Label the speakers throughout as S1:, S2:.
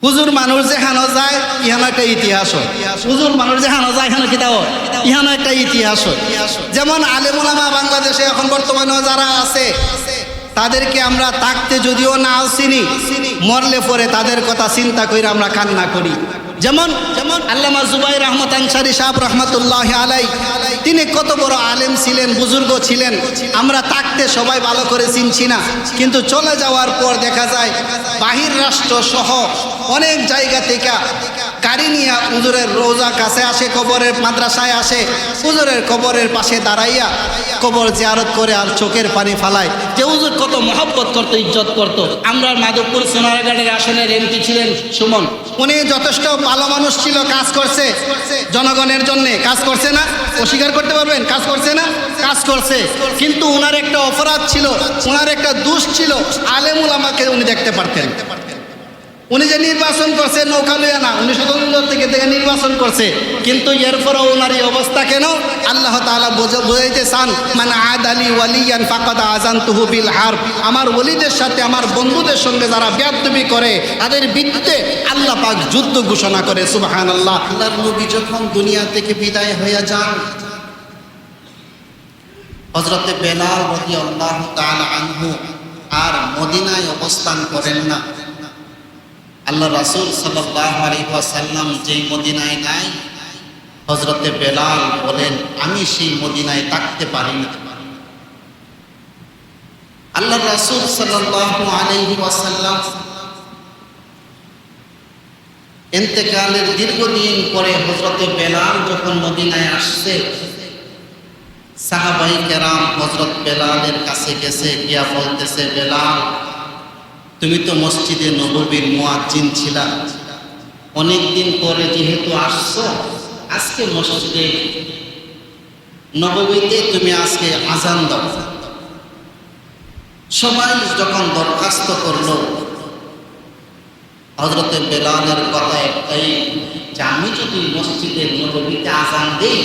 S1: হুজুর মানুষ যে হানো যায় ইহানো একটা ইতিহাস হয়। হুজুর মানুষ যে হানো যায় এখানে কিতাব ইহানো একটা ইতিহাস হয়। যেমন আলেম ওলামা বাংলাদেশে এখন বর্তমানে যারা আছে তাদেরকে আমরা থাকতে যদিও না চিনি, মরলে পরে তাদের কথা চিন্তা করে আমরা কান্না করি। যেমন আল্লামা জুবাইর আহমদ আনসারী সাহেব রহমতুল্লাহ আলাই, তিনি কত বড় আলেম ছিলেন, বুজুর্গ ছিলেন। আমরা থাকতে সবাই ভালো করে চিনছি না, কিন্তু চলে যাওয়ার পর দেখা যায় বাহির রাষ্ট্র সহ অনেক জায়গা থেকে গাড়ি নিয়ে হুজুরের রোজা কাছে আসে, কবরের মাদ্রাসায় আসে, হুজুরের কবরের পাশে দাঁড়াইয়া কবর জিয়ারত করে আর চোখের পানি ফালায় যে হুজুর কত মহব্বত করতো, ইজ্জত করতো। আমরা মাধবপুর সোনারগাঁয়ের আসনের এমপি ছিলেন সুমন, উনি যথেষ্ট ভালো মানুষ ছিল, কাজ করছে জনগণের জন্য, কাজ করছে না, অস্বীকার করতে পারবেন? কাজ করছে না, কাজ করছে। কিন্তু ওনার একটা অপরাধ ছিল, ওনার একটা দোষ ছিল, আলেম উলামাকে উনি দেখতে পারতেন। উনি যে নির্বাচন করছে নৌকা লইয়া না, উনি স্বতন্ত্র থেকে নির্বাচন করছে, কিন্তু এরপরও ওনার এই অবস্থা কেন? আল্লাহ তাআলা বোঝাইতে চান, মান আদালি ওয়ালিয়ান ফাকাদ আযানতুহু বিল হারব। আমার ওলিদের সাথে, আমার বন্ধুদের সঙ্গে যারা বেয়াদবি করে তাদের বিরুদ্ধে আল্লাহ পাক যুদ্ধ ঘোষণা করে। সুবহানাল্লাহ। আল্লাহর নবী যখন দুনিয়া থেকে বিদায় হয়ে যান, হযরতে বেলাল রাদিয়াল্লাহু তাআলা আনহু আর মদিনায় অবস্থান করেন না। আল্লাহ রাসূল সাল্লাল্লাহু আলাইহি ওয়াসাল্লাম যেই মদিনায় নাই, হযরতে বেলাল বলেন আমি সেই মদিনায় থাকতে পারি না। আল্লাহ রাসূল সাল্লাল্লাহু আলাইহি ওয়াসাল্লাম ইন্তেকালের দীর্ঘদিন পরে হযরতে বেলাল যখন মদিনায় আসছে, সাহাবায়ে কেরাম হযরত বেলালের কাছে গেছে, গিয়া বলতেছে, বেলাল তুমি তো মসজিদে নববীর মুয়াজ্জিন ছিলা, অনেকদিন পরে যেহেতু আসছো, আজকে মসজিদে নববীতে তুমি আজকে আজান দাও। সবাই যখন দরখাস্ত করলো, হযরতে বেলালের কথা একটাই যে আমি যদি মসজিদের নববীতে আজান দেই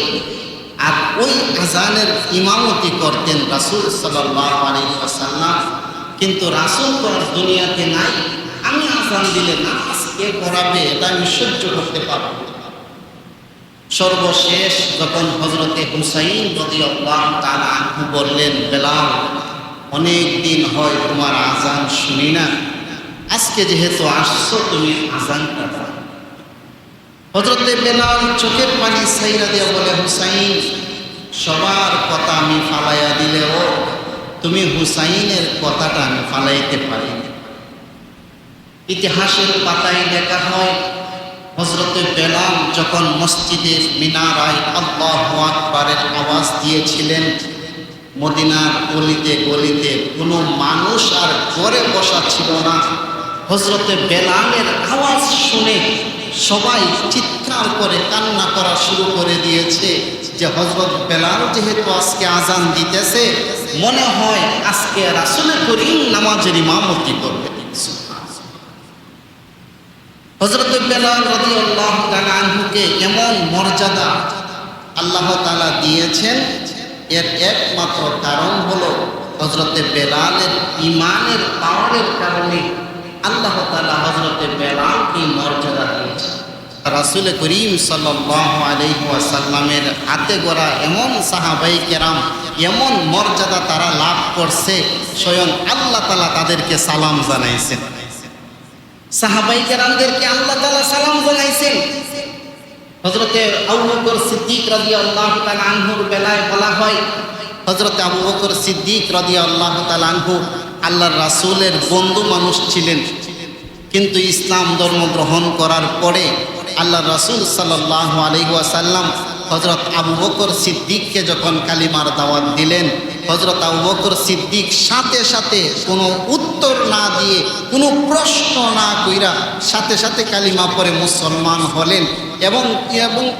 S1: আর ওই আজানের ইমামতি করতেন রাসূল সাল্লাল্লাহু আলাইহি ওয়াসাল্লাম, কিন্তু রাসূল তো দুনিয়াতে নাই, আমি আজান দিলে নামাজ কে পড়াবে, এটা আমি সহ্য করতে পারব। সর্বশেষ যখন হযরতে হুসাইন রাদিয়াল্লাহু তাআলা আনহু বললেন, বেলাল অনেক দিন হয় তোমার আজান শুনি না, আজকে যেহেতু আসছো তুমি আজানটা দাও। হযরতে বেলাল চোখের পানি ছাইরা দিয়ে বলে, হুসাইন সবার কথা আমি ফালাইয়া দিলেও তুমি হুসাইনের কথাটা আমি ফালাইতে পারি না। ইতিহাসের পাতায় লেখা হয়, হযরতে বেলাল যখন মসজিদের মিনারায় আল্লাহু আকবারের আওয়াজ দিয়েছিলেন, মদিনার গলিতে গলিতে কোনো মানুষ আর ঘরে বসা ছিল না। হযরতে বেলালের আওয়াজ শুনে সবাই চিৎকার করে কান্না করা শুরু করে দিয়েছে যে হযরত বেলাল যেহেতু আজকে আজান দিতেছে, মনে হয় আজকে রাসূল করিম নামাজের ইমামতি করবে। হযরত বেলাল রাদিয়াল্লাহু তাআলা আনহুকে এমন মর্যাদা আল্লাহ তাআলা দিয়েছেন, এর একমাত্র কারণ হলো হযরতে বেলালের ঈমানের পাওয়ারের কারণে আল্লাহ তাআলা হযরতে বেলালকে মর্যাদা দিয়েছেন। রাসূল করিম সাল্লাল্লাহু আলাইহি ওয়াসাল্লামের হাতে গড়া এমন সাহাবায়ে কেরাম, এমন মর্যাদা তারা লাভ করছে, স্বয়ং আল্লাহ তাআলা তাদেরকে সালাম জানাইছেন। সাহাবায়ে কেরামদেরকে আল্লাহ তাআলা সালাম জানাইছেন। হযরতে আবু বকর সিদ্দিক রাদিয়াল্লাহু তাআলা আনহুর বেলায় বলা হয়, হযরতে আবু বকর সিদ্দিক রাদিয়াল্লাহু তাআলা আনহু আল্লাহর রাসূলের বন্ধু মানুষ ছিলেন, কিন্তু ইসলাম ধর্ম গ্রহণ করার পরে আল্লাহ রাসূল সাল্লাল্লাহু আলাইহি ওয়াসাল্লাম হযরত আবু বকর সিদ্দিককে যখন কালিমার দাওয়াত দিলেন, হযরত আবু বকর সিদ্দিক সাথে সাথে কোনো উত্তর না দিয়ে, কোনো প্রশ্ন না কইরা সাথে সাথে কালিমা পড়ে মুসলমান হলেন। এবং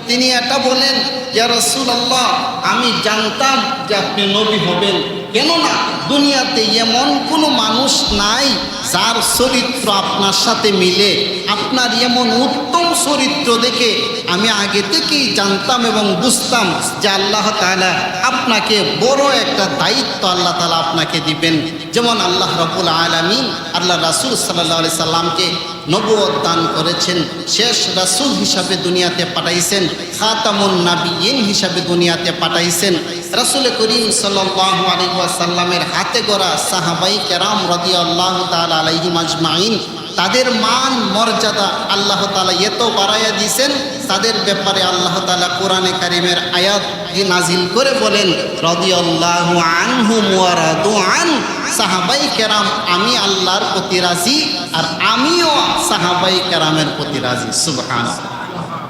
S1: তিনি এটা বলেন, ইয়া রাসূলুল্লাহ আমি জানতাম যে আপনি নবী হবেন, কেননা দুনিয়াতে এমন কোনো মানুষ নাই যার চরিত্র আপনার সাথে মিলে। আপনার এমন উত্তম চরিত্র দেখে আমি আগে থেকেই জানতাম এবং বুঝতাম যে আল্লাহ তাআলা আপনাকে বড় একটা দায়িত্ব আল্লাহ তাআলা আপনাকে দিবেন। যেমন আল্লাহ রাব্বুল আলামিন আল্লাহ রাসূল সাল্লাল্লাহু আলাইহি সাল্লামকে নবুয়ত দান করেছেন, শেষ রাসূল হিসাবে দুনিয়াতে পাঠাইছেন, খাতামুন নাবিয়্যিন হিসাবে দুনিয়াতে পাঠাইছেন। রাসূল করিম সাল্লাল্লাহু আলাইহি ওয়াসাল্লামের হাতে গড়া সাহাবাই কেরাম রাদিয়াল্লাহু তাআলা আলাইহিম আজমাইন, তাদের মান মর্যাদা আল্লাহ তাআলা এত বাড়াইয়া দিয়েছেন, তাদের ব্যাপারে আল্লাহ তাআলা কোরআনে কারিমের আয়াত নাজিল করে বলেন, রাদিয়াল্লাহু আনহুম ওয়া রাদু আন, সাহাবাই কেরাম আমি আল্লাহর প্রতি রাজি আর আমিও সাহাবাই কেরামের প্রতি রাজি। সুবহানাল্লাহ।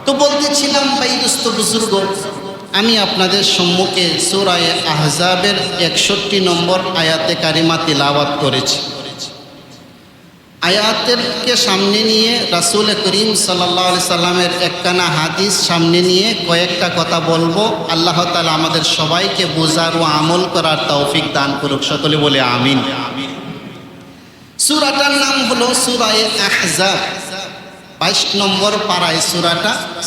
S1: তো বলতেছিলাম ভাই দোস্ত বুজুর্গ, আমি আপনাদের সম্মুখে সূরা আহজাবের 61 নম্বর আয়াতে কারিমা তিলাওয়াত করেছি। আয়াতেরকে সামনে নিয়ে রাসূল করিম সাল্লাল্লাহু আলাইহি সাল্লামের একখানা হাদিস সামনে নিয়ে কয়েকটা কথা বলবো। আল্লাহ তাআলা আমাদের সবাইকে বোঝার ও আমল করার তৌফিক দান করুক, সকলে বলে আমিন। সূরাটার নাম হলো সূরা আহজাব, 22 নম্বর পারায়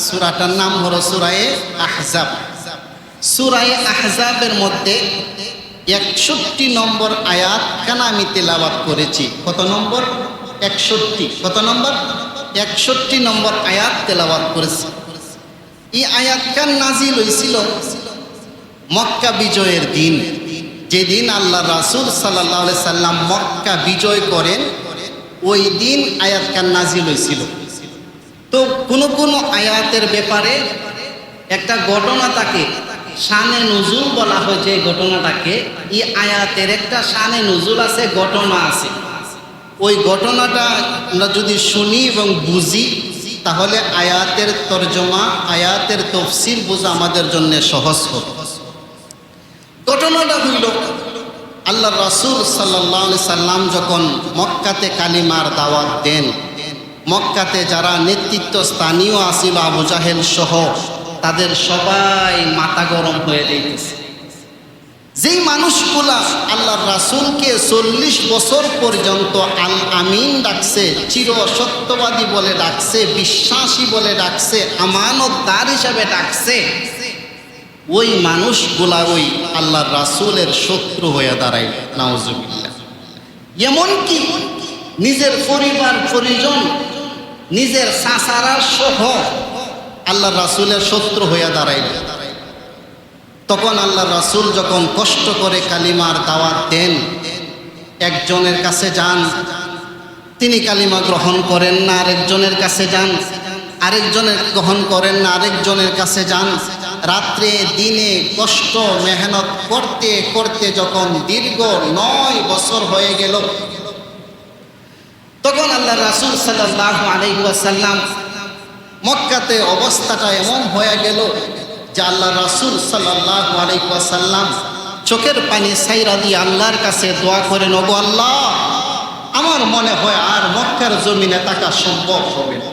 S1: সূরাটার নাম হলো সূরা আহজাব। সূরা আহজাবের মধ্যে 61 নম্বর আয়াত খানা আমি তেলাওয়াত করেছি। কত নম্বর? 61। কত নম্বর? 61 নম্বর আয়াত তেলাওয়াত করেছি। এই আয়াতখান নাজিল হয়েছিল মক্কা বিজয়ের দিন, যেদিন আল্লাহ রাসূল সাল্লাল্লাহু আলাইহি সাল্লাম মক্কা বিজয় করেন, ওই দিন আয়াতখান নাজিল হয়েছিল। তো কোন আয়াতের ব্যাপারে একটা ঘটনা থাকে, শানে নুজুল বলা হয়। যে ঘটনাটাকে, এই আয়াতের একটা শানে নুজুল আছে, ঘটনা আছে। ওই ঘটনাটা আমরা যদি শুনি এবং বুঝি, তাহলে আয়াতের তরজমা, আয়াতের তফসির বোঝা আমাদের জন্য সহজ হবে। ঘটনাটা হইল, আল্লাহ রাসূল সাল্লাল্লাহু আলাইহি সাল্লাম যখন মক্কাতে কালিমার দাওয়াত দেন, মক্কাতে যারা নেতৃত্ব স্থানীয় আছিল আবু জাহেল সহ, তাদের সবাই মাথা গরম হয়ে যাইতেছে। যেই মানুষগুলা আল্লাহর রাসূলকে 40 বছর পর্যন্ত আল আমিন ডাকছে, চির সত্যবাদী বলে ডাকছে, বিশ্বাসী বলে ডাকছে, আমানতদার হিসাবে ডাকছে, ওই মানুষগুলা ওই আল্লাহর রাসূলের শত্রু হয়ে দাঁড়ায়। নাউজুবিল্লাহ। এমনকি নিজের পরিবার পরিজন, নিজের চাচারা সহ আল্লাহর রাসূলের শত্রু হয়ে দাঁড়াইল। তখন আল্লাহর রাসূল যখন কষ্ট করে কালিমার দাওয়াত দেন, একজনের কাছে যান, তিনি কালিমা গ্রহণ করেন না, আরেকজনের কাছে যান, আরেকজনের গ্রহণ করেন না, আরেকজনের কাছে যান। রাত্রে দিনে কষ্ট মেহনত করতে করতে যখন দীর্ঘ 9 বছর হয়ে গেল, তখন আল্লাহ রাসূল সাল্লাল্লাহু আলাইহি ওয়াসাল্লাম মক্কাতে অবস্থাটা এমন হয়ে গেল যে আল্লাহ রাসূল সাল্লাল্লাহু আলাইহি ওয়াসাল্লাম চোখের পানি ছাইরা দিয়ে আল্লাহর কাছে দোয়া করেন, ওগো আল্লাহ, আমার মনে হয় আর মক্কার জমিনে থাকা সম্ভব হবে না।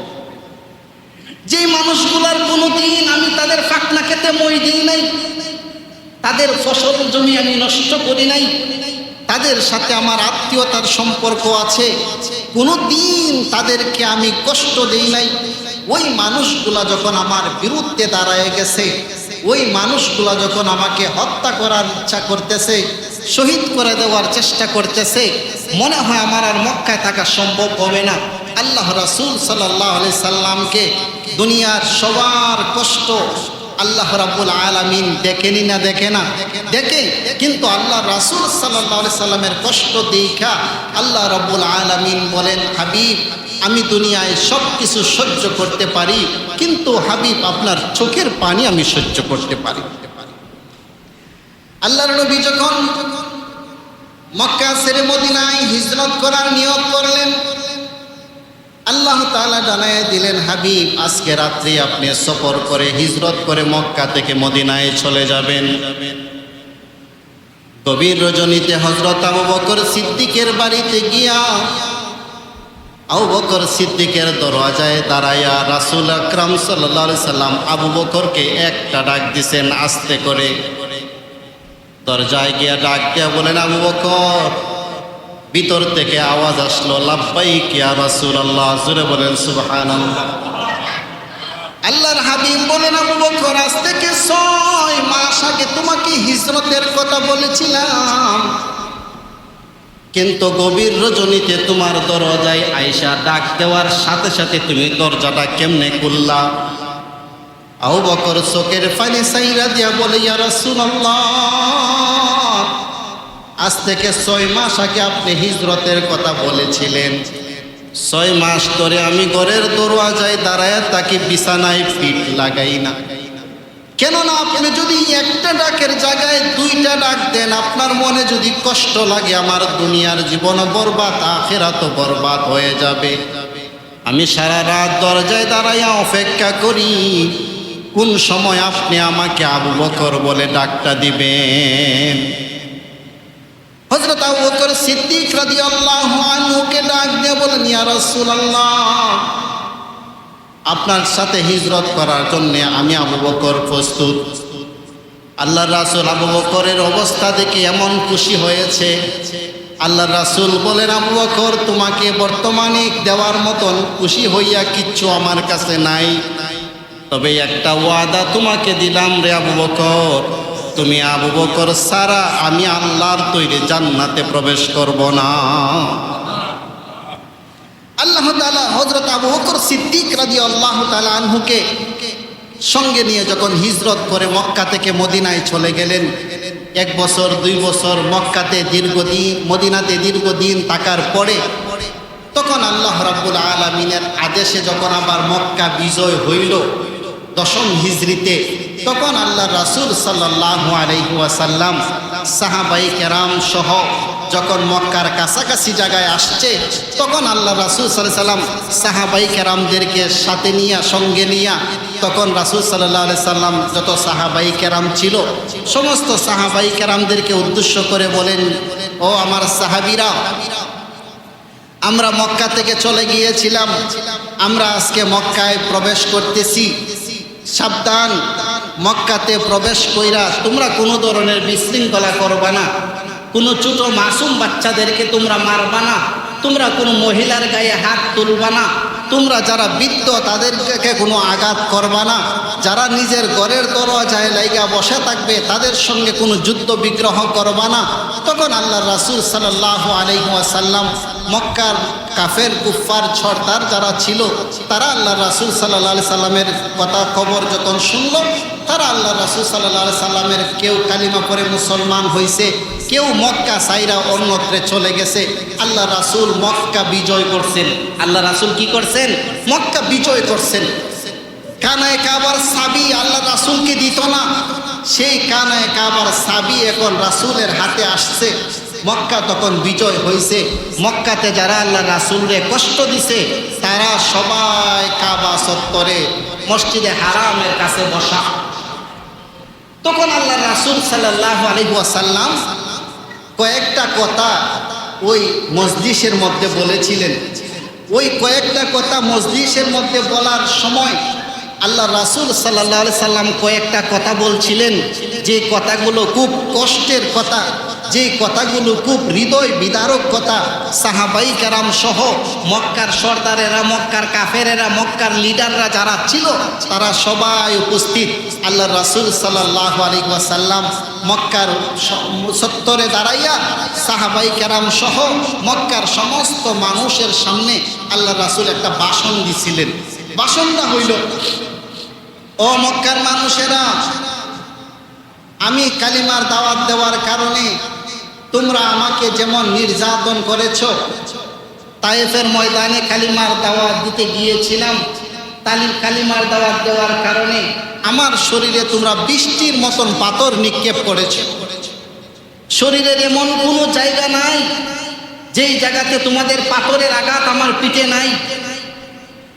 S1: যে মানুষগুলার কোনোদিন আমি তাদের ফাকনা খেতে মই দিই নাই, তাদের ফসল জমি আমি নষ্ট করি নাই, তাদের সাথে আমার আত্মীয়তার সম্পর্ক আছে, কোনোদিন তাদেরকে আমি কষ্ট দেই নাই, ওই মানুষগুলা যখন আমার বিরুদ্ধে দাঁড়ায় গেছে, ওই মানুষগুলা যখন আমাকে হত্যা করার ইচ্ছা করতেছে, শহীদ করে দেওয়ার চেষ্টা করতেছে, মনে হয় আমার আর মক্কায় থাকা সম্ভব হবে না। আল্লাহ রাসূল সাল্লাল্লাহু আলাইহি সাল্লামকে দুনিয়ার সবার কষ্ট আল্লাহ রাব্বুল আলামিন দেখেনি না? দেখে না? দেখে। কিন্তু আল্লাহ রাসূল সাল্লাল্লাহু আলাইহি সাল্লামের কষ্ট দেখা আল্লাহ রাব্বুল আলামিন বলেন, হাবিব, আমি দুনিয়ায় সব কিছু সহ্য করতে পারি, কিন্তু হাবিব আপনার চোখের পানি আমি সহ্য করতে পারি। আল্লাহর নবী যখন মক্কা ছেড়ে মদিনায় হিজরত করার নিয়ত করলেন, আল্লাহ তাআলা জানায় দিলেন, হাবিব, আজকে রাত্রি আপনি সফর করে হিজরত করে মক্কা থেকে মদিনায় চলে যাবেন। গভীর রজনীতে হযরত আবু বকর সিদ্দিকের বাড়িতে গিয়া আবু বকর সিদ্দিকের দরওয়াজায় দাঁড়াইয়া রাসূল আকরাম সাল্লাল্লাহু আলাইহি সাল্লাম আবু বকরকে একটা ডাক দিছেন আস্তে করে। দরজায় গিয়া ডাক দিয়া বলেন, আবু বকর। ভিতর থেকে আওয়াজ আসলো, লাব্বাইক ইয়া রাসূলুল্লাহ। জোরে বলেন সুবহানাল্লাহ। আল্লাহর হাবিব বলেন, আবু বকর, আজ থেকে 6 মাস আগে তোমাকে হিজরতের কথা বলেছিলাম, কিন্তু গভীর রজনীতে তোমার দরজায় আয়েশা ডাক দেওয়ার সাথে সাথে তুমি দরজাটা কেমনে খুললা? আবু বকর চোখের পানি ছাইরা দিয়া বলে, ইয়া রাসূলুল্লাহ, আজ থেকে 6 মাস আগে আপনি হিজরতের কথা বলেছিলেন। 6 মাস ধরে আমি ঘরের দরওয়াজায় দাঁড়ায় তাকে বিছানায় পিঠ লাগাই না। কেননা আপনি যদি একটা ডাকের জায়গায় 2টা ডাক দেন, আপনার মনে যদি কষ্ট লাগে, আমার দুনিয়ার জীবন বরবাদ, আখিরাতও বরবাদ হয়ে যাবে। আমি সারা রাত দরজায় দাঁড়াইয়া অপেক্ষা করি কোন সময় আপনি আমাকে আবু বকর বলে ডাকটা দিবেন। হযরত আবু বকর সিদ্দিক রাদিয়াল্লাহু আনহুকে ডাক দিয়ে বলেন, ইয়া রাসূলুল্লাহ, আপনার সাথে হিজরত করার জন্য আমি আবু বকর প্রস্তুত। আল্লাহর রাসূল আবু বকরের অবস্থা দেখে এমন খুশি হয়েছে। আল্লাহর রাসূল বলেন, আবু বকর, তোমাকে বর্তমানে দেওয়ার মতন খুশি হইয়া কিচ্ছু আমার কাছে নাই, তবে একটা ওয়াদা তোমাকে দিলাম রে আবু বকর, তুমি আবু বকর ছাড়া আমি আল্লাহর তৈরি জান্নাতে প্রবেশ করব না। আল্লাহ তাআলা হযরত আবু বকর সিদ্দিক রাদিয়াল্লাহু তাআলা আনহুকে সঙ্গে নিয়ে যখন হিজরত করে মক্কা থেকে মদিনায় চলে গেলেন, 1 বছর 2 বছর মক্কাতে দীর্ঘদিন, মদিনাতে দীর্ঘদিন থাকার পরে তখন আল্লাহ রাব্বুল আলামিনের আদেশে যখন আবার মক্কা বিজয় হইল 10ম হিজরিতে, তখন আল্লাহ রাসূল সাল্লাল্লাহু আলাইহি ওয়াসাল্লাম সাহাবায়ে কেরাম সহ যখন মক্কার কাছাকাছি জায়গায় আসছে, তখন আল্লাহ রাসূল সাল্লাল্লাহু আলাইহি সাল্লাম সাহাবায়ে কেরামদেরকে সাথে নিয়ে, সঙ্গে নিয়ে, তখন রাসূল সাল্লাল্লাহু আলাইহি সাল্লাম যত সাহাবায়ে কেরাম ছিল সমস্ত সাহাবায়ে কেরামদেরকে উদ্দেশ্য করে বলেন, ও আমার সাহাবীরা, আমরা মক্কা থেকে চলে গিয়েছিলাম, আমরা আজকে মক্কায় প্রবেশ করতেছি। সাবধান, মক্কাতে প্রবেশ কইরা তোমরা কোনো ধরনের বিশৃঙ্খলা করবা না, কোনো ছোট মাসুম বাচ্চাদেরকে তোমরা মারবা না, তোমরা কোনো মহিলার গায়ে হাত তুলবা না, তোমরা যারা বৃদ্ধ তাদেরকে কোনো আঘাত করবা না, যারা নিজের ঘরের দরজায় লাইগা বসে থাকবে তাদের সঙ্গে কোনো যুদ্ধ বিগ্রহ করবা না। তখন আল্লাহ রাসূল সাল্লাল্লাহু আলাইহি ওয়াসাল্লাম মক্কার কাফের কুফফার সর্দার যারা ছিল তারা আল্লাহ রাসূল সাল্লাল্লাহু আলাইহি সাল্লামের কথা খবর যখন শুনল, তারা আল্লাহ রাসূল সাল্লাল্লাহু আলাইহি সাল্লামের কেউ কালিমা পড়ে মুসলমান হয়েছে, কেউ মক্কা সাইরা অন্যত্রে চলে গেছে। আল্লাহ রাসূল মক্কা বিজয় করছেন। আল্লাহ রাসূল কি করছেন? মক্কা বিজয় করছেন। কানায় কাবার চাবি আল্লাহ রাসূলকে দিত না, সেই কানায় কাবার চাবি এখন রাসূলের হাতে আসছে। মক্কা তখন বিজয় হয়েছে। মক্কাতে যারা আল্লাহ রাসূলরে কষ্ট দিছে তারা সবাই কাবা চত্বরে মসজিদে হারামের কাছে বসা। তখন আল্লাহ রাসূল সাল্লাল্লাহু আলাইহি ওয়াসাল্লাম কয়েকটা কথা ওই মজলিসের মধ্যে বলেছিলেন। ওই কয়েকটা কথা মজলিসের মধ্যে বলার সময় আল্লাহ রাসূল সাল্লাল্লাহু আলাইহি সাল্লাম কয়েকটা কথা বলছিলেন, যে কথাগুলো খুব কষ্টের কথা, যে কথাগুলো খুব হৃদয় বিদারক কথা। সাহাবাই কেরাম সহ মক্কার সর্দারেরা, মক্কার কাফেরেরা, মক্কার লিডাররা যারা ছিল তারা সবাই উপস্থিত। আল্লাহ রাসূল সাল্লাল্লাহু আলাইহি ওয়াসাল্লাম মক্কার চত্বরে দাঁড়াইয়া সাহাবাই কেরাম সহ মক্কার সমস্ত মানুষের সামনে আল্লাহ রাসূল একটা ভাষণ দিছিলেন। ভাষণটা হইল, ও মক্কার মানুষেরা, আমি কালিমার দাওয়াত দেওয়ার কারণে তোমরা আমাকে যেমন নির্যাতন করেছ, তায়েফের ময়দানে কালিমার দাওয়াত দিতে গিয়েছিলাম, কালিমার দাওয়াত দেওয়ার কারণে আমার শরীরে তোমরা বৃষ্টির মতন পাথর নিক্ষেপ করেছ। শরীরের এমন কোনো জায়গা নাই যেই জায়গাতে তোমাদের পাথরের আঘাত আমার পিঠে নাই।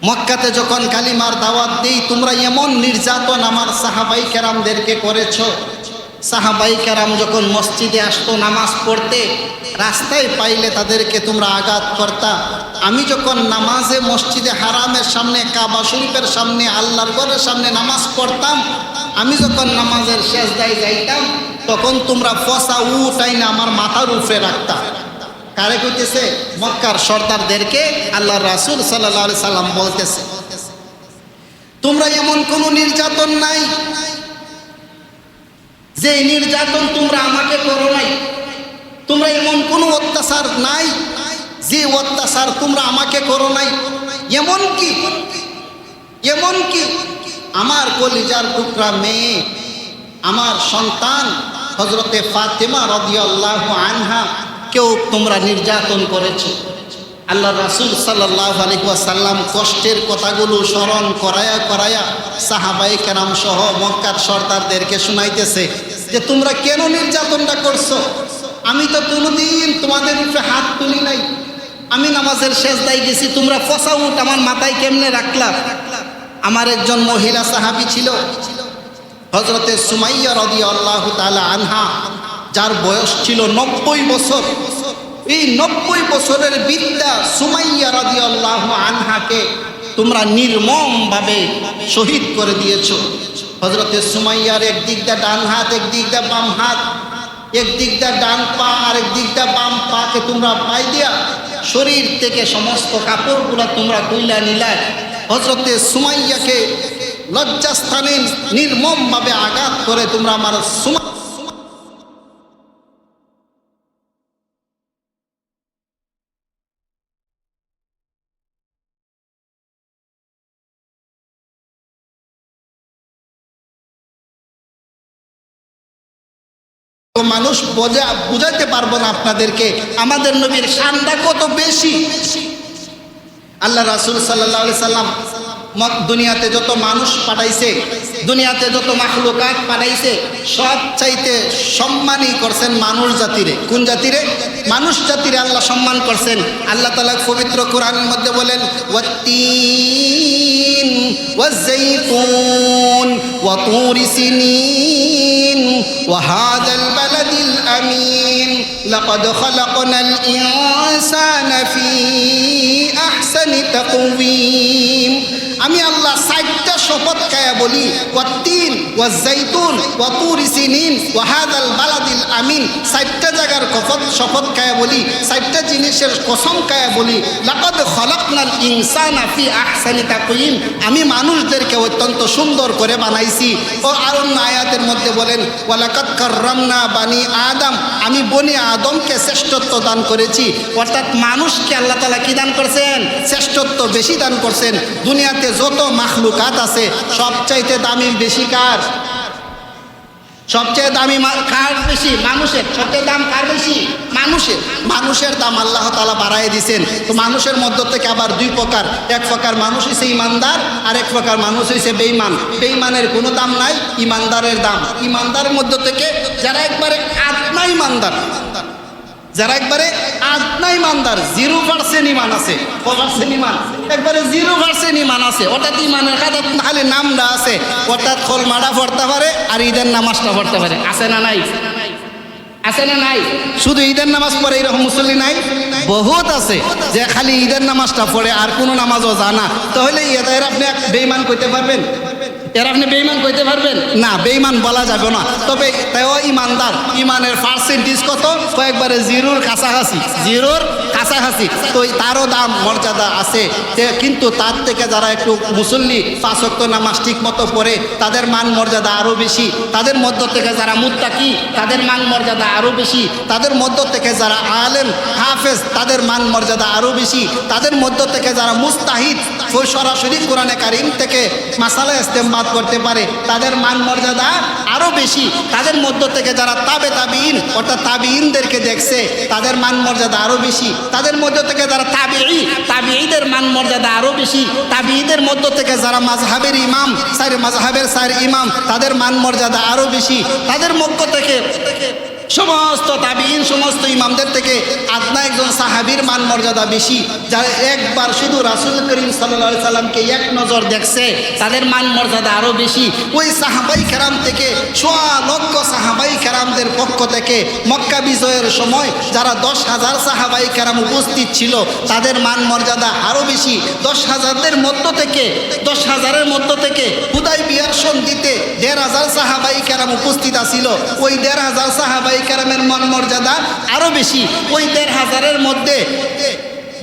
S1: মক্কাতে যখন কালিমার দাওয়াত দেই তোমরা এমন নির্যাতন আমার সাহাবাই কেরামদেরকে করেছ। সাহাবাই কেরাম যখন মসজিদে আসতো নামাজ পড়তে, রাস্তায় পাইলে তাদেরকে তোমরা আঘাত করতা। আমি যখন নামাজে মসজিদে হারামের সামনে, কাবা শরীফের সামনে, আল্লাহর ঘরের সামনে নামাজ পড়তাম, আমি যখন নামাজের সেজদায় যাইতাম তখন তোমরা ফসা উঠাই না আমার মাথার উপরে রাখতা। কারে কইতেছে? মক্কার সর্দারদেরকে আল্লাহ রাসূল সাল্লাল্লাহু আলাইহি সাল্লাম বলতেছে, তোমরা এমন কোনো নির্যাতন নাই যে নির্যাতন তোমরা আমাকে করো নাই, তোমরা এমন কোনো অত্যাচার নাই যে অত্যাচার তোমরা আমাকে করো নাই। এমনকি আমার কলিজার টুকরা মেয়ে, আমার সন্তান হযরতে ফাতেমা রাদিয়াল্লাহু আনহা কেউ তোমরা নির্যাতন করেছো। আল্লাহ রাসূল সাল্লাল্লাহু আলাইহি ওয়াসাল্লাম কষ্টের কথাগুলো স্মরণ করায়া সাহাবায়ে কেরাম সহ মক্কার সর্দারদেরকে শুনাইতেছে যে তোমরা কেন নির্যাতনটা করছো। আমি তো কোনোদিন তোমাদের উপরে হাত তুলি নাই, আমি নামাজের সেজদায় গেছি, তোমরা ফসা উট আমার মাথায় কেমনে রাখলা। আমার একজন মহিলা সাহাবী ছিল হযরতে সুমাইয়া রাদিয়াল্লাহু তাআলা আনহা, যার বয়স ছিল 90 বছর। এই 90 বছরের বৃদ্ধা সুমাইয়া রাদিয়াল্লাহু আনহাকে তোমরা নির্মমভাবে শহীদ করে দিয়েছো। হযরতে সুমাইয়ার একদিক দিয়ে ডান হাত, একদিক দিয়ে বাম হাত, একদিক দিয়ে ডান পা আর একদিক দিয়ে বাম পাকে তোমরা পাই দিয়া শরীর থেকে সমস্ত কাপড়গুলো তোমরা তুইলা নিলা। হযরতে সুমাইয়াকে লজ্জাস্থানে নির্মমভাবে আঘাত করে তোমরা আমার মানুষ বুঝাইতে পারবো না আপনাদেরকে আমাদের নবীর শানটা কত বেশি। আল্লাহ রাসূল সাল্লাল্লাহু আলাইহি সাল্লাম দুনিয়াতে যত মানুষ পাঠাইছে, দুনিয়াতে যত মাখলুকাত পাঠাইছে, সব চাইতে সম্মানই করছেন মানুষ জাতিরে। কোন জাতিরে? মানুষ জাতিরে আল্লাহ সম্মান করছেন। আল্লাহ তাআলা পবিত্র কোরআনের মধ্যে বলেন ওয়াত্তিন ওয়াজ্জাইতুন ওয়া তুরি সিনিন ওয়া হাযাল বালাদিল আমিন লাকাদ খালাকনাল ইনসানা ফি আহসানি তাকওয়িম। আমি আল্লাহ 4টা শপথ খায়া বলি, ওয়াত্তিন ওয়াজ্জাইতুন ওয়া তুরি সিনিন ওয়া হাযাল বালাদিল আমিন। 4টা জায়গার শপথ খায়া বলি, 4টা জিনিসের কসম খায়া বলি, লাকাদ খালাকনাল ইনসানা ফি আহসানি তাকওয়িম। আমি মানুষদেরকে অত্যন্ত সুন্দর করে বানাইছি। ও আর অন্য আয়াতের মধ্যে বলেন ওয়ালাকাদ কাররামনা বানি আদম। আমি বনি আদমকে শ্রেষ্ঠত্ব দান করেছি। অর্থাৎ মানুষকে আল্লাহ তাআলা কি দান করছেন? শ্রেষ্ঠত্ব বেশি দান করছেন। দুনিয়াতে যত মাখলুকাত আছে সবচাইতে দামি বেশি কার? সবচেয়ে দামি কার বেশি? মানুষের। সবচেয়ে দাম কার বেশি? মানুষের। মানুষের দাম আল্লাহ তাআলা বাড়ায় দিয়েছেন। তো মানুষের মধ্য থেকে আবার 2 প্রকার। এক প্রকার মানুষ হইছে ইমানদার, আর এক প্রকার মানুষ হইছে বেঈমান। বেঈমানের কোনো দাম নাই, ইমানদারের দাম। ইমানদারের মধ্য থেকে যারা একবারে আদনা ইমানদার, যারা একবারে আদনা ইমানদার, 0% ইমান আছে। কত%? ইমান একবারে 0% ইমান আছে। অর্থাৎ ইমানের খাতা খালি নামটা আছে, অর্থাৎ কলমাটা পড়তে পারে আর ঈদের নামাজটা পড়তে পারে। আছে না নাই? আছে না নাই? শুধু ঈদের নামাজ পড়ে এরকম মুসল্লি নাই? বহুত আছে যে খালি ঈদের নামাজটা পড়ে আর কোনো নামাজও জানা। তাহলে এদের আপনি বেঈমান কইতে পারবেন? এর আপনি বেঈমান কইতে পারবেন না? বেঈমান বলা যাবে না। তবে তাও ইমানদার। ইমানের পার্সেন্টেজ কত? কয়েকবারে 0-র কাছাকাছি, 0-র কাছাকাছি। তো তারও দাম মর্যাদা আছে। কিন্তু তার থেকে যারা একটু মুসল্লি 5 ওয়াক্ত নামাজ ঠিক মতো পড়ে তাদের মান মর্যাদা আরও বেশি। তাদের মধ্য থেকে যারা মুত্তাকি তাদের মান মর্যাদা আরও বেশি। তাদের মধ্য থেকে যারা আলেম হাফেজ তাদের মান মর্যাদা আরও বেশি। তাদের মধ্য থেকে যারা মুস্তাহিদ সরাসরি কোরআনে কারিম থেকে মাসালা ইস্তেমবাদ করতে পারে তাদের মান মর্যাদা আরও বেশি। তাদের মধ্য থেকে যারা তাবিঈন অর্থাৎ তাবিঈনদেরকে দেখছে তাদের মান মর্যাদা আরও বেশি। তাদের মধ্য থেকে যারা তাবিঈদের মান মর্যাদা আরও বেশি। তাবিঈদের মধ্য থেকে যারা মাযহাবের ইমাম, মাযহাবের 4 ইমাম তাদের মান মর্যাদা আরও বেশি। তাদের মধ্য থেকে সমস্ত তাবিঈন সমস্ত ইমামদের থেকে আদনা একজন সাহাবীর মান মর্যাদা বেশি। যারা একবার শুধু রাসূল করিম সাল্লাল্লাহু আলাইহি সাল্লামকে এক নজর দেখছে তাদের মান মর্যাদা আরও বেশি। ওই সাহাবাই কেরাম থেকে সোয়া লক্ষ সাহাবাই কেরামদের পক্ষ থেকে মক্কা বিজয়ের সময় যারা 10,000 সাহাবাই কেরাম উপস্থিত ছিল তাদের মান মর্যাদা আরও বেশি। 10,000-এর মধ্য থেকে হুদায়বিয়ার সন্ধিতে 1,500 সাহাবাই কেরাম উপস্থিত আছিল। ওই 1,500 সাহাবাই কেরামের মান মর্যাদা আরও বেশি। ওই 1,500-এর মধ্যে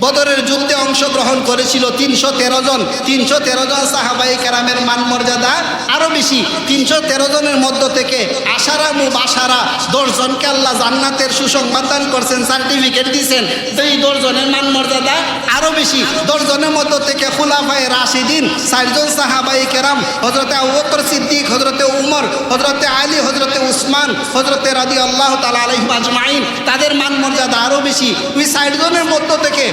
S1: বদরের যুদ্ধে অংশগ্রহণ করেছিল 313 জন। 313 জন সাহাবায়ে কেরামের মান মর্যাদা আরো বেশি। 313 জনের মধ্য থেকে আশারা মুবাশারা 10 জনকে আল্লাহ জান্নাতের সুসংবাদ দান করছেন, সার্টিফিকেট দিয়েছেন। তো এই 10 জনের মান মর্যাদা আরো বেশি। 10 জনের মধ্য থেকে খুলাফায়ে রাশিদিন 4 জন সাহাবায়ে কেরাম, হযরতে আবু বকর সিদ্দিক, হযরতে উমর, হযরতে আলী, হযরতে উসমান, হযরতে রাদিয়াল্লাহু তাআলা আলাইহিম আজমাইন, তাদের মান মর্যাদা আরো বেশি। ওই 60 জনের মধ্য থেকে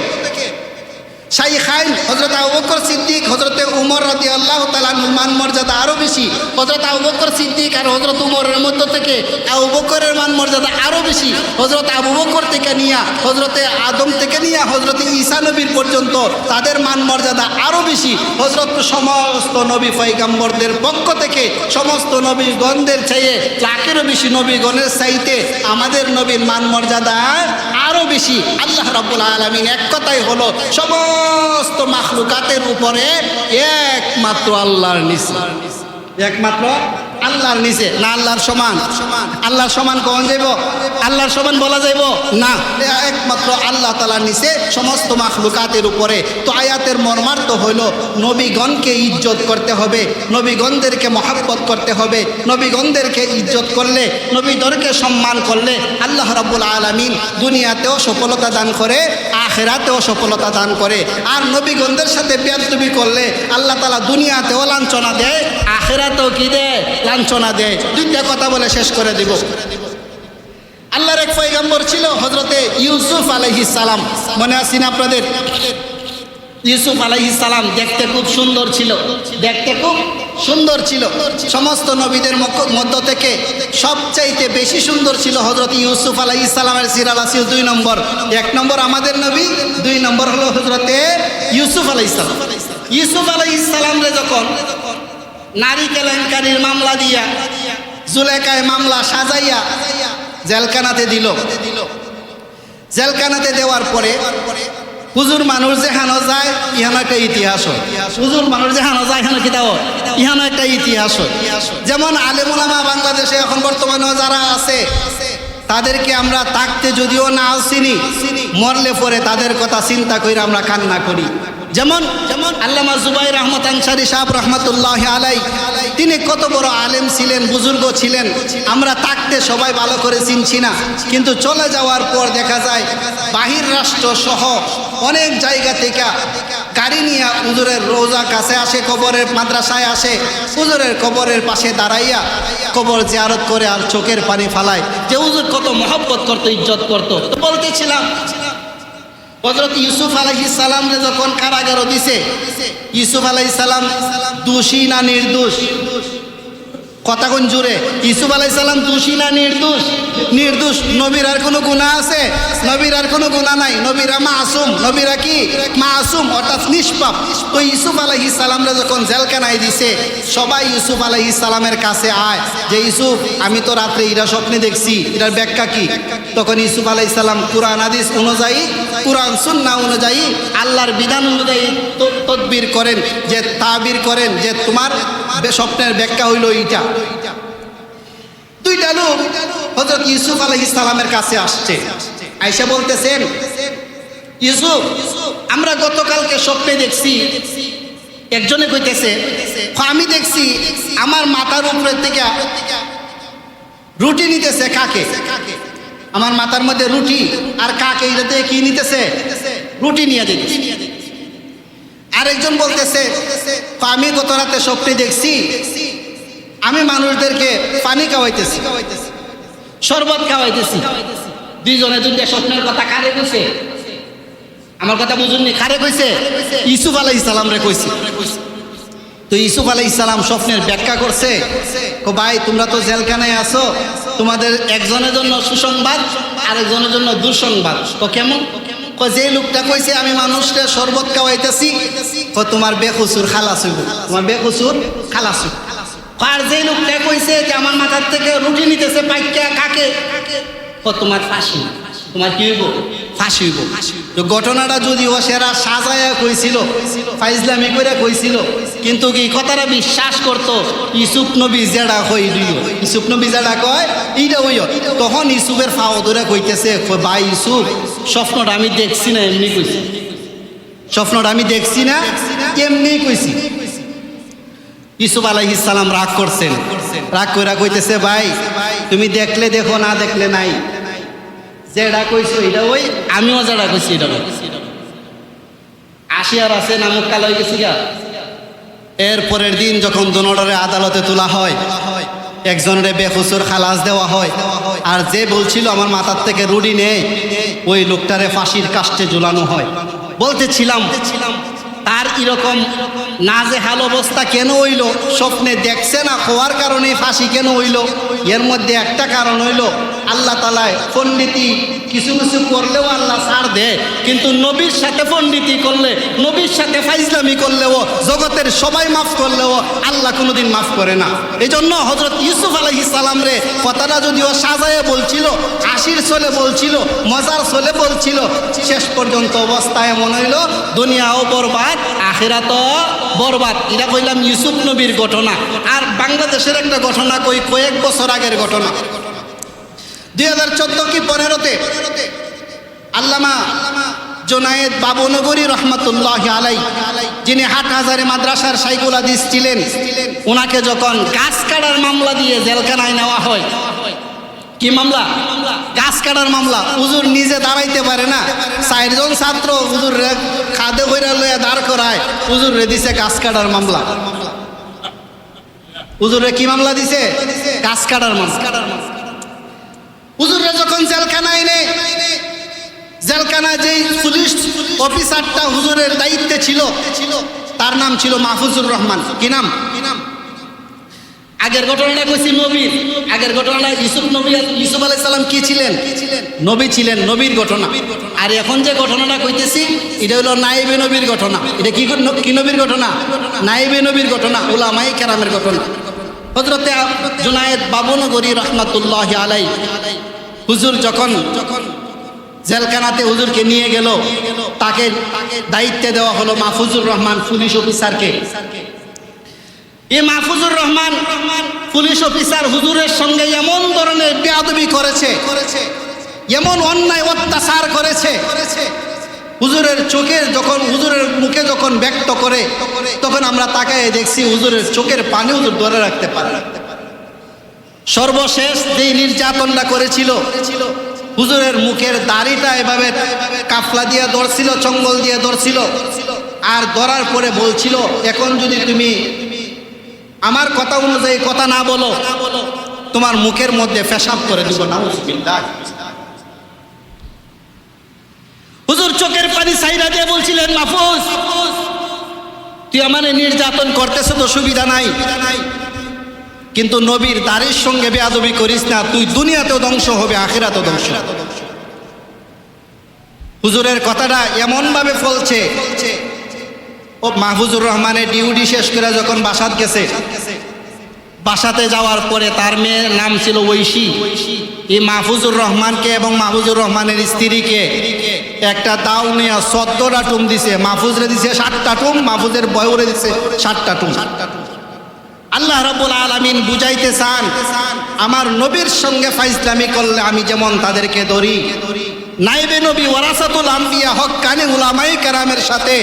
S1: শাইখাইন হযরত আবু বকর সিদ্দিক, হযরতে উমর রাদিয়াল্লাহু তাআলা আনহুর মান মর্যাদা আরো বেশি। হযরত আবু বকর সিদ্দিক আর হযরত উমরের মধ্য থেকে আবু বকরের মান মর্যাদা আরো বেশি। হযরত আবু বকর থেকে নিয়া হযরতে আদম থেকে নিয়া হযরত ঈসা নবীর পর্যন্ত তাদের মান মর্যাদা আরো বেশি। হযরত সমস্ত নবী পয়গম্বরদের পক্ষ থেকে সমস্ত নবীগণদের চেয়ে লাখেরও বেশি নবীগণের চাইতে আমাদের নবীর মান মর্যাদা আরো বেশি। আল্লাহ রাব্বুল আলামিন এক কথাই হলো সমস্ত মাখলুকাতের উপরে একমাত্র আল্লাহর নিচে, একমাত্র আল্লাহর নিচে। না আল্লাহর সমান? আল্লাহর সমান কখন যাইব? আল্লাহর সমান বলা যাইব না, একমাত্র আল্লাহ তাআলার নিচে সমস্ত মাখলুকাতের উপরে। তো আয়াতের মর্মার্থ হইল নবীগণকে ইজ্জত করতে হবে, নবীগণদেরকে মহব্বত করতে হবে। নবীগণদেরকে ইজ্জত করলে, নবীদেরকে সম্মান করলে আল্লাহ রাব্বুল আলামিন দুনিয়াতেও সফলতা দান করে, আখিরাতেও সফলতা দান করে। আর নবীগণদের সাথে বেয়াদবি করলে আল্লাহ তাআলা দুনিয়াতেও লাঞ্ছনা দেয়, আখিরাতেও কি দেয়? লাঞ্ছনা দেয়। দুইটা কথা বলে শেষ করে দিব। আল্লাহর এক পয়গম্বর ছিল হযরতে ইউসুফ আলাইহিস সালাম, মনে আছে না আপনাদের? ইউসুফ আলাইহিস সালাম দেখতে খুব সুন্দর ছিল, দেখতে খুব সুন্দর ছিল। সমস্ত নবীদের মধ্য থেকে সবচাইতে বেশি সুন্দর ছিল হযরত ইউসুফ আলাইহিস সালামের সিরাত আছে 2 নম্বর। 1 নম্বর আমাদের নবী, 2 নম্বর হলো হযরতে ইউসুফ আলাইহিস সালাম। ইউসুফ আলাইহিস সালামরে যখন নারী কেলেঙ্কারির মামলা দিয়া জুলেখায় মামলা সাজাইয়া জেলখানাতে দিল, জেলখানাতে দেওয়ার পরে হুজুর মানুষ যেখানে যায় ইহানো একটা ইতিহাস হয়। হুজুর মানুষ যেখানে যায় এখানে কি দাও? ইহানো একটা ইতিহাস হয়। যেমন আলেম ওলামা বাংলাদেশে এখন বর্তমানে যারা আছে তাদেরকে আমরা থাকতে যদিও না চিনি, মরলে পরে তাদের কথা চিন্তা করে আমরা কান্না করি। যেমন আল্লামা জুবাইর আহমদ আনসারী সাহেব রহমতুল্লাহ আলাই, তিনি কত বড় আলেম ছিলেন, বুজুর্গ ছিলেন। আমরা থাকতে সবাই ভালো করে চিনছি না, কিন্তু চলে যাওয়ার পর দেখা যায় বাহির রাষ্ট্র সহ অনেক জায়গা থেকে গাড়ি নিয়ে হুজুরের রোজা কাছে আসে, কবরের মাদ্রাসায় আসে, হুজুরের কবরের পাশে দাঁড়াইয়া কবর জিয়ারত করে আর চোখের পানি ফালায় যে হুজুর কত মহব্বত করতো, ইজ্জত করতো। তো বলতেছিলাম হযরত ইউসুফ আলাইহিস সালামরে যখন কারাগারে দিছে, ইউসুফ আলাইহিস সালাম দোষী না নির্দোষ? কথা কোন জুড়ে? ইউসুফ আলাইহিস সালাম দোষী না নির্দোষ? নির্দোষ। নবীর আর কোনো গুনাহ আছে? নবীর আর কোনো গুনাহ নাই। নবীরা মাসুম, নবীরা কি মাসুম, অর্থাৎ নিষ্পাপ। তো ইউসুফ আলাইহিস সালামরে যখন জেলখানায় দিছে, সবাই ইউসুফ আলাইহিস সালামের কাছে আয় যে ইউসুফ আমি তো রাত্রে এরা স্বপ্নে দেখছি, এটার ব্যাখ্যা কি? তখন ইউসুফ আলাইহিস সালাম কুরআন হাদিস অনুযায়ী, কুরআন সুন্নাহ অনুযায়ী, আল্লাহর বিধান অনুযায়ী তদবির করেন, যে তাবির করেন যে তোমার স্বপ্নের ব্যাখ্যা হইল এইটা। দুইটা লোক হযরত ইউসুফ আলাইহিস সালামের কাছে আসছে, আয়েশা বলতেছেন ইউসুফ আমরা গতকালকে স্বপ্নে দেখছি। একজনে কইতেছে আমি দেখছি আমার মাথার উপরে থেকে রুটি নিতেছে কাকে, আমার মাথার মধ্যে রুটি আর কাকে এটাতে কি নিতেছে? রুটি নিয়ে দিতেছে। আরেকজন বলতেছে আমি গত রাতে স্বপ্নে দেখছি আমি মানুষদেরকে পানি খাওয়াইতেছি, শরবত খাওয়াইতেছি। দুইজনে দুইটা স্বপ্নের কথা কারে কইছে? আমার কথা বুঝুননি, কারে কইছে? ইউসুফ আলাইহিস সালাম রে কইছে। তো ইউসুফ আলাইহিস সালাম স্বপ্নের ব্যাখ্যা করছে, কো ভাই তোমরা তো জেলখানায় আছো, তোমাদের একজনের জন্য সুসংবাদ আরেকজনের জন্য দুঃসংবাদ। তো কেমন? যে লোকটা কইছে আমি মানুষকে শরবত খাওয়াইতেছি, তোমার বেকসুর খালাস হইব, তোমার বেকসুর খালাস হইব। আর যে লোকটা কইছে যে আমার মাথার থেকে রুটি নিতেছে পাইকা কাকে, তোমার ফাঁসি, তোমার কি হইব? ফাঁসি হইব। তো ঘটনাটা যদিও সেরা সাজায়া কইছিল, ফাইজলামি করে কইছিল, কিন্তু কি কথাটা বিশ্বাস করতো ইউসুফ নবী যেটা কই দিও, ইউসুফ নবী যেটা কয় এইটা হইও। তখন ইউসুফের ফাও ধরে কইতেছে ভাই ইউসুফ স্বপ্নটা আমি দেখছি না, এমনি কইছি।
S2: স্বপ্নটা আমি দেখছি না, এমনি কইছি। ইউসুফ আলাইহিস সালাম রাগ করছেন, রাগ কইরা কইতেছে, ভাই তুমি দেখলে দেখো, না দেখলে নাই, যেটা কইছো এটা ওই, আমিও যেটা কইছি এটা ওই। আসিয়ার আছে নামক কাল হয়ে গেছি গা। এর পরের দিন যখন দোনোডরে আদালতে তোলা হয়, একজনের বেকসুর খালাস দেওয়া হয়, আর যে বলছিল আমার মাথার থেকে রুডি নেই, ওই লোকটারে ফাঁসির কাস্টে ঝুলানো হয়। বলতেছিলাম তার এরকম নাজেহাল অবস্থা কেন হইল, স্বপ্নে দেখছে না হওয়ার কারণে ফাঁসি কেন হইল? এর মধ্যে একটা কারণ হইল আল্লাহ তাআলা পণ্ডিতি কিছু কিছু করলেও আল্লাহ ছাড় দেয়, কিন্তু নবীর সাথে পণ্ডিতি করলে, নবীর সাথে ফাইজলামি করলেও, জগতের সবাই মাফ করলেও আল্লাহ কোনোদিন মাফ করে না। এই জন্য হযরত ইউসুফ আলাইহিস সালাম রে কথাটা যদিও সাজায়ে বলছিল, হাসির ছলে বলছিল, মজার ছলে বলছিল, শেষ পর্যন্ত অবস্থা এমন হইল দুনিয়াও বরবাদ, আখিরাতও বরবাদ। এটা কইলাম ইউসুফ নবীর ঘটনা। আর বাংলাদেশের একটা ঘটনা কই, কয়েক বছর আগের ঘটনা। 2014 কি 15তে আল্লামা জোনায়েদ বাবুনগরী রহমাতুল্লাহি আলাইহি, যিনি হাটহাজারী মাদ্রাসার শাইখুল হাদিস ছিলেন, ওনাকে যখন গাছ কাটার মামলা দিয়ে জেলখানায় নেওয়া হয়। কি মামলা? গাছ কাটার মামলা। হুজুর নিজে দাঁড়াইতে পারে না, 4 জন ছাত্র হুজুর খাদে কইরা লইয়া দাঁড় করায়, হুজুর রে দিছে গাছ কাটার মামলা। হুজুরে কি মামলা দিছে? গাছ কাটার মামলা। হুজুরে যখন জেলখানায় নেয়, জেলখানায় যেই পুলিশ অফিসারটা হুজুরের দায়িত্বে ছিল, তার নাম ছিল মাহফুজুর রহমান। কি নাম? আগের ঘটনাটা কইছি নবীর, আগের ঘটনাটা ইউসুফ আলাইহিস সালাম কি ছিলেন? নবী ছিলেন, নবীর ঘটনা। আর এখন যে ঘটনাটা কইতেছি এটা হলো নায়েবে নবীর ঘটনা। এটা কি নবীর ঘটনা? নায়েবে নবীর ঘটনা, উলামায়ে কেরামের ঘটনা। হযরতে জুনায়েদ বাবুনগরী রাহমাতুল্লাহি আলাইহি, হুজুর যখন জেলখানাতে হুজুরকে নিয়ে গেল, তাকে দায়িত্বে দেওয়া হলো মাহফুজুর রহমান পুলিশ অফিসারকে। এই মাহফুজুর রহমান পুলিশ অফিসার হুজুরের সঙ্গে এমন ধরনের বেয়াদবি করেছে, এমন অন্যায় অত্যাচার করেছে, হুজুরের চোখের যখন, হুজুরের মুখে যখন ব্যক্ত করে, তখন আমরা তাকায় দেখছি হুজুরের চোখের পানি হুজুর ধরে রাখতে পারে। সর্বশেষ যেই নির্যাতনটা করেছিল, হুজুরের মুখের দাড়িটা এভাবে কাফলা দিয়ে ধরছিল, চঙ্গল দিয়ে ধরছিল, আর ধরার পরে বলছিল, এখন যদি তুমি আমার কথা অনুযায়ী কথা না বলো, তোমার মুখের মধ্যে পেশাব করে দিব। নাউজুবিল্লাহ। হুজুর চোখের পানি ছাইরা দিয়ে বলছিলেন, মাহফুজ তুই আমারে নির্যাতন করতেছ তো সুবিধা নাই, কিন্তু নবীর দাড়ির সঙ্গে বেয়াদবি করিস না, তুই দুনিয়াতেও ধ্বংস হবে, আখিরাতেও ধ্বংস। হুজুরের কথাটা এমন ভাবে ফলছে, ও মাহফুজুর রহমানের ডিউটি শেষ করে যখন বাসাত গেছে, বাসাতে যাওয়ার পরে তার মেয়ের নাম ছিল ঐশী। এই মাহফুজুর রহমানকে এবং মাহফুজুর রহমানের স্ত্রীকে একটা দাও নিয়ে 14টা টুম দিছে। মাহফুজরে দিছে 7টা টুম, মাহফুজের বয়রে দিছে 7টা টুম। আল্লাহ রাব্বুল আলামিন বুঝাইতে চান, আমার নবীর সঙ্গে ফাইজলামি করলে আমি যেমন তাদেরকে ধরি, নাইবে নবী ওয়ারাসাতুল আম্বিয়া হক্কানি উলামায়ে কেরামের সাথে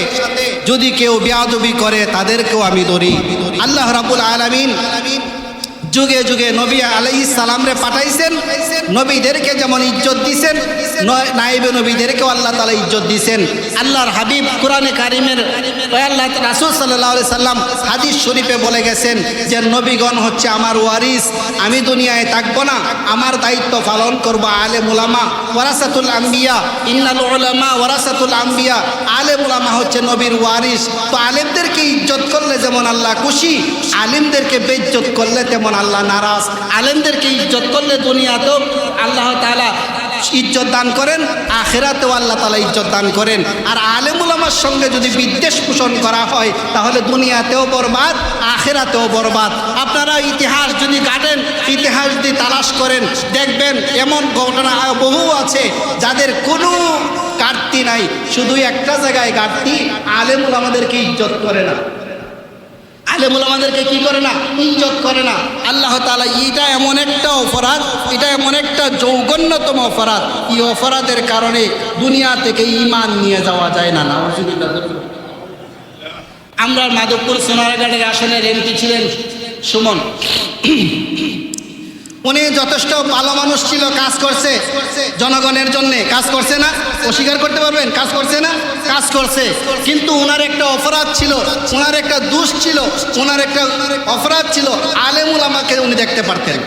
S2: যদি কেউ বেয়াদবি করে তাদেরকেও আমি ধরি। আল্লাহ রাব্বুল আলামিন যুগে যুগে নবী আলাইহিস সালাম রে পাঠাইছেন, নবীদেরকে যেমন ইজ্জত দিয়েছেন, নাইবে নবীদেরকেও আল্লাহ তাআলা ইজ্জত দিয়েছেন। আল্লাহর হাবিব কোরআনে কারিমের আল্লাহ রাসূল সাল্লাল্লাহু আলাইহি সাল্লাম হাদিস শরীফে বলে গেছেন যে নবীগণ হচ্ছে আমার ওয়ারিস, আমি দুনিয়ায় থাকবো না, আমার দায়িত্ব পালন করব। আলেম উলামা ওয়ারাসাতুল আম্বিয়া, ইন্নাল উলামা ওয়ারাসাতুল আম্বিয়া, আলেম উলামা হচ্ছে নবীর ওয়ারিস। তো আলেমদেরকে ইজ্জত করলে যেমন আল্লাহ খুশি, আলেমদেরকে বেইজ্জত করলে তেমন আল্লাহ নারাজ। আলেমদেরকে ইজ্জত করলে দুনিয়াতেও আল্লাহ তাআলা ইজ্জত দান করেন, আখিরাতেও আল্লাহ তাআলা ইজ্জত দান করেন। আর আলেম উলামার সঙ্গে যদি বিদ্বেষ পোষণ করা হয় তাহলে দুনিয়াতেও বরবাদ, আখিরাতেও বরবাদ। আপনারা ইতিহাস যদি ঘাটেন, ইতিহাস যদি তালাশ করেন, দেখবেন এমন ঘটনা বহু আছে যাদের কোনো ঘাটতি নাই, শুধু একটা জায়গায় ঘাটতি, আলেম উলামাদেরকে ইজ্জত করে না। আলেমুল আমাদেরকে কি করে না, ইজ্জত করে না। আল্লাহ তাআলা এটা এমন একটা অপরাধ, এটা এমন একটা জঘন্যতম অপরাধ, এই অপরাধের কারণে দুনিয়া থেকে ঈমান নিয়ে যাওয়া যায় না। নাউজুবিল্লাহ। আমরা মাধবপুর সোনারগাঁয়ের আসনের এমপি ছিলেন সুমন। উনি যথেষ্ট ভালো মানুষ ছিল, কাজ করছে জনগণের জন্য, কাজ করছে না, অস্বীকার করতে পারবেন, কাজ করছে না, কাজ করছে। কিন্তু ওনার একটা অপরাধ ছিল, ওনার একটা দোষ ছিল, ওনার একটা অপরাধ ছিল, আলেমুল আমাকে উনি দেখতে পারতেন।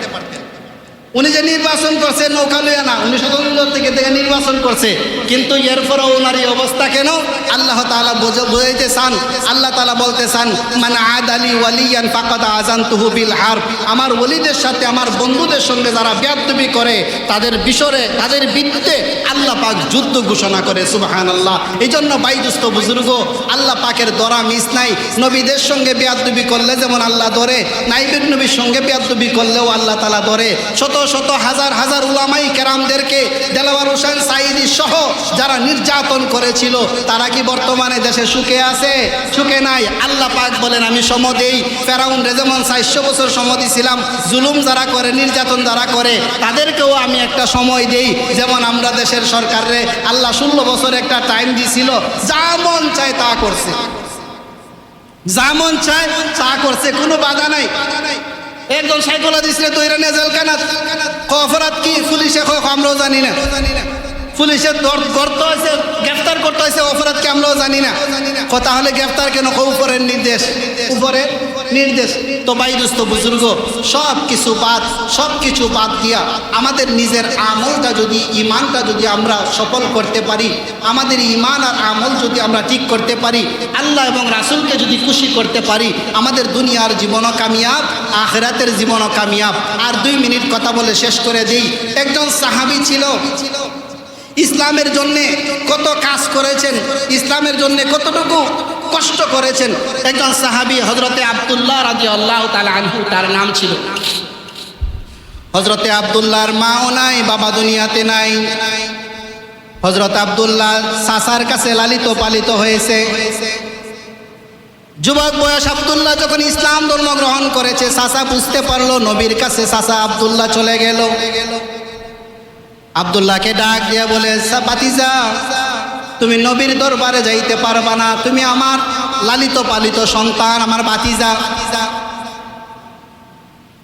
S2: উনি যে নির্বাচন করছে নৌকা লইয়া না, উনি স্বতন্ত্র থেকে নির্বাচন করছে, কিন্তু এরপরও ওনার এই অবস্থা কেন? আল্লাহ তাআলা বুঝাইতে চান, আল্লাহ তাআলা বলতে চান, মান আদালি ওয়ালিয়ান ফাকাদ আযানতুহু বিল হারব। আমার ওলিদের সাথে, আমার বন্ধুদের সঙ্গে যারা বেয়াদবি করে তাদের বিষয়ে, তাদের বিরুদ্ধে আল্লাহ পাক যুদ্ধ ঘোষণা করে। সুবহানাল্লাহ। এই জন্য বাইদুস্ত বুজুর্গ, আল্লাহ পাকের ধরা মিস নাই। নবীদের সঙ্গে বেয়াদবি করলে যেমন আল্লাহ ধরে, নাইবের নবীর সঙ্গে বেয়াদবি করলেও আল্লাহ তাআলা ধরে। শত শত হাজার হাজার উলামাই কেরামদেরকে দেলাওয়ার হোসেন সাঈদী সহ যারা নির্যাতন করেছিল, তারা কি বর্তমানে দেশে সুখে আছে? সুখে নাই। আল্লাহ পাক বলেন, আমি সম দেই ফেরাউনরে যেমন 400 বছর সম দিছিলাম, জুলুম যারা করে, নির্যাতন যারা করে, তাদেরকেও আমি একটা সময় দেই। যেমন আমরা দেশের সরকারে আল্লাহ 16 বছর একটা টাইম দিছিল, যা মন চায় তা করছে, যা মন চায় তা করছে, কোনো বাধা নাই। একজন সাইকোলা দিছিলে তো এরা জেলখানা, অপরাধ কি? পুলিশে আমরাও জানি না, পুলিশের করতে হয়েছে, গ্রেফতার করতে হয়েছে, অপরাধ কি আমরাও জানি না। কথা হলে গ্রেফতার কেন? উপরের নির্দেশ, উপরে নির্দেশ। তো বাইদুস্ত বুজুর্গ, সব কিছু বাদ দিয়া আমাদের নিজের আমলটা যদি, ইমানটা যদি আমরা সফল করতে পারি, আমাদের ইমান আর আমল যদি আমরা ঠিক করতে পারি, আল্লাহ এবং রাসূলকে যদি খুশি করতে পারি, আমাদের দুনিয়ার জীবনও কামিয়াব, আখিরাতের জীবনও কামিয়াব। আর 2 মিনিট কথা বলে শেষ করে দিই। একজন সাহাবী ছিল, ইসলামের জন্যে কত কাজ করেছেন, ইসলামের জন্যে কতটুকু কষ্ট করেছেন। একজন সাহাবী হযরতে আব্দুল্লাহ রাদিয়াল্লাহু তাআলা আনহু, তার নাম ছিল। হযরতে আব্দুল্লাহর মাও নাই, বাবা দুনিয়াতে নাই। হযরত আব্দুল্লাহ চাচার কাছে লালিত পালিত হয়েছে। যুবক বয়স আব্দুল্লাহ যখন ইসলাম ধর্ম গ্রহণ করেছে, চাচা বুঝতে পারলো নবীর কাছে চাচা আব্দুল্লাহ চলে গেল। আব্দুল্লাহকে ডাক দিয়ে বলে, ভাতিজা, তুমি নবীর দরবারে যাইতে পারবা না, তুমি আমার লালিত পালিত সন্তান, আমার ভাতিজা।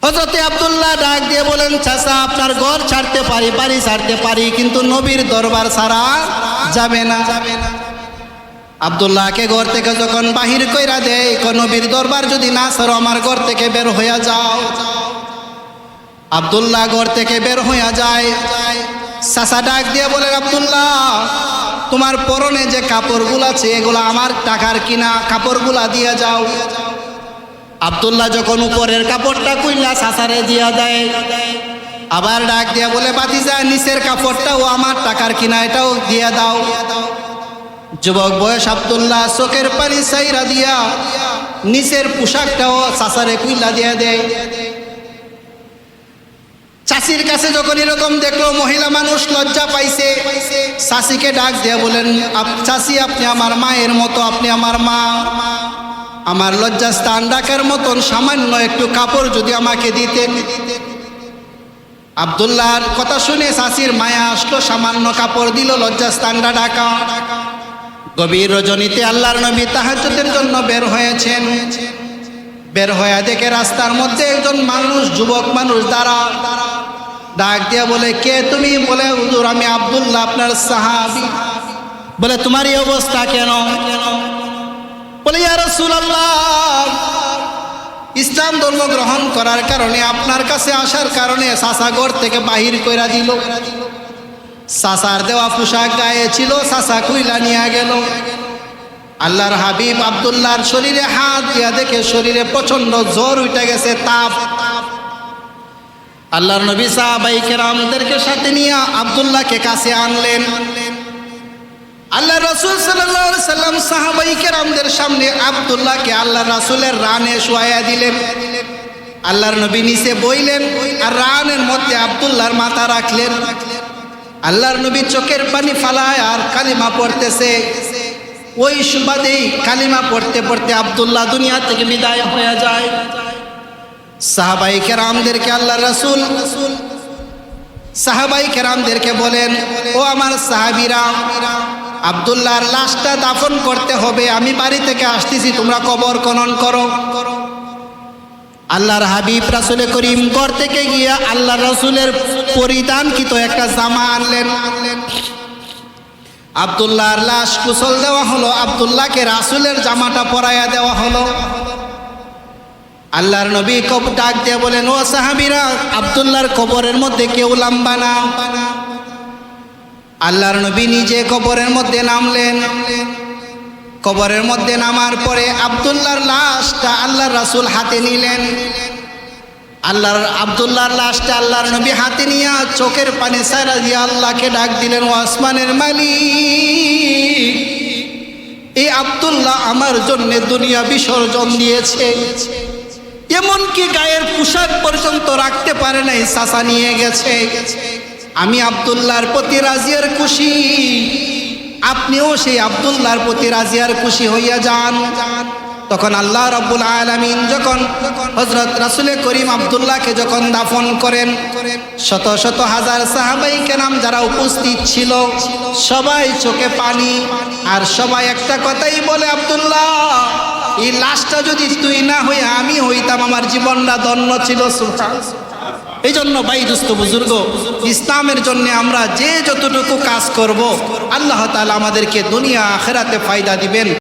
S2: হযরতে আব্দুল্লাহ ডাক দিয়ে বলেন, চাচা, আপনার ঘর ছাড়তে পারি, বাড়ি ছাড়তে পারি, কিন্তু নবীর দরবার ছাড়া যাবে না। আব্দুল্লাহকে ঘর থেকে যখন বাহির কইরা দেয়, নবীর দরবার যদি না ছাড়ো, আমার ঘর থেকে বের হইয়া যাও। আব্দুল্লাহ ঘর থেকে বের হইয়া যায়। চাচা ডাক দিয়ে বলে, আব্দুল্লাহ, তোমার পরনে যে কাপড়গুলো আছে এগুলো আমার টাকার কিনা, কাপড়গুলা দিয়ে যাও। আব্দুল্লাহ যখন উপরের কাপড়টা কইলা চাচারে দিয়া দেয়, আবার ডাক দিয়া বলে, ভাতিজা, নিচের কাপড়টাও আমার টাকার কিনা, এটাও দিয়া দাও। যুবক বয়স আব্দুল্লাহ চোখের পানি ছাইরা দিয়া নিচের পোশাকটাও চাচারে কইলা দিয়া দেয়। চাচির কাছে যখন এরকম দেখলো, মহিলা মানুষ লজ্জা পাইছে, চাচিকে ডাক দিয়ে বলেন, চাচি, আপনি আমার মায়ের মতো, আপনি আমার মা, আমার লজ্জাস্থান ঢাকার মতন সামান্য একটু কাপড় যদি আমাকে দিতেন। আব্দুল্লাহর কথা শুনে চাচির মায়া আসলো, সামান্য কাপড় দিল, লজ্জাস্থানটা ঢাকা। গভীর রজনীতে আল্লাহর নবী তাহাজ্জুদের জন্য বের হয়েছেন। বের হয়ে দেখে রাস্তার মধ্যে একজন মানুষ, যুবক মানুষ দাঁড়া। ডাক দিয়া বলে, কে তুমি? বলে, হুজুর, আমি আব্দুল্লাহ, আপনার সাহাবী। বলে, তোমার এই অবস্থা কেন? বলে, ইয়া রাসূলুল্লাহ, ইসলাম ধর্ম গ্রহণ করার কারণে, আপনার কাছে আসার কারণে চাচা ঘর থেকে বাহির কইরা দিল। চাচার দেওয়া পোশাক গায়ে ছিল, চাচা কইলা নিয়ে গেল। আল্লাহর হাবিব আব্দুল্লাহর শরীরে হাত দিয়া দেখে শরীরে প্রচন্ড জ্বর উঠে গেছে, তাপ। আল্লাহর নবী সাহাবায়ে কেরামদেরকে সাথে নিয়ে আব্দুল্লাহকে কাছে আনলেন। আল্লাহ রাসূল সাল্লাল্লাহু আলাইহি সাল্লাম সাহাবায়ে কেরামদের সামনে আব্দুল্লাহকে আল্লাহ রাসূলের রানে শোয়াইয়া দিলেন। আল্লাহর নবী নিচে বইলেন আর রানের মধ্যে আব্দুল্লাহর মাথা রাখলেন। আল্লাহর নবী চোখের পানি ফালায় আর কালিমা পড়তেছে, ওই সুবাদেই কালিমা পড়তে পড়তে আব্দুল্লাহ দুনিয়া থেকে বিদায় হয়ে যায়। সাহাবাই কেরামদেরকে আল্লাহ রাসূল সাহাবাই কেরামদেরকে বলেন, ও আমার সাহাবীরা, আব্দুল্লাহর লাশটা দাফন করতে হবে, আমি বাড়ি থেকে আসতেছি, তোমরা কবর খনন করো। আল্লাহর হাবিব রাসূল করিম ঘর থেকে গিয়া আল্লাহ রাসূলের পরিধানকৃত একটা জামা আনলেন। আব্দুল্লাহর লাশ গোসল দেওয়া হলো, আব্দুল্লাহকে রাসূলের জামাটা পরাইয়া দেওয়া হলো। আল্লাহর নবী ডাক দিয়ে বলেন, ও সাহাবীরা, আব্দুল্লাহর কবরের মধ্যে কেউ নামবা না। আল্লাহর নবী নিজে কবরের মধ্যে নামলেন। কবরের মধ্যে নামার পরে আব্দুল্লাহর লাশটা আল্লাহর রাসূল হাতে নিলেন। আব্দুল্লাহর লাশটা আল্লাহর নবী হাতে নিয়ে চোখের পানি ছাড়া দিয়ে আল্লাহকে ডাক দিলেন, ও আসমানের মালিক, এই আব্দুল্লাহ আমার জন্য দুনিয়া বিসর্জন দিয়েছে, এমনকি গায়ের পোশাক পর্যন্ত রাখতে পারে নাই, চাচা নিয়ে গেছে। আমি আব্দুল্লাহর প্রতি রাজি আর খুশি, আপনিও সেই আব্দুল্লাহর প্রতি রাজি আর খুশি হইয়া যান। তখন আল্লাহ রাব্বুল আলামিন যখন হযরত রাসূল করিম আব্দুল্লাহকে যখন দাফন করেন, শত শত হাজার সাহাবাই কেরাম যারা উপস্থিত ছিল সবাই চোখে পানি, আর সবাই একটা কথাই বলে, আব্দুল্লাহ, এই লাশটা যদি তুই না হয়ে আমি হইতাম, আমার জীবনটা ধন্য ছিল। সুবহানাল্লাহ। এই জন্য ভাই দোস্ত বুজুর্গ, ইসলামের জন্য আমরা যে যতটুকু কাজ করব, আল্লাহ তাআলা আমাদেরকে দুনিয়া আখিরাতে ফায়দা দিবেন।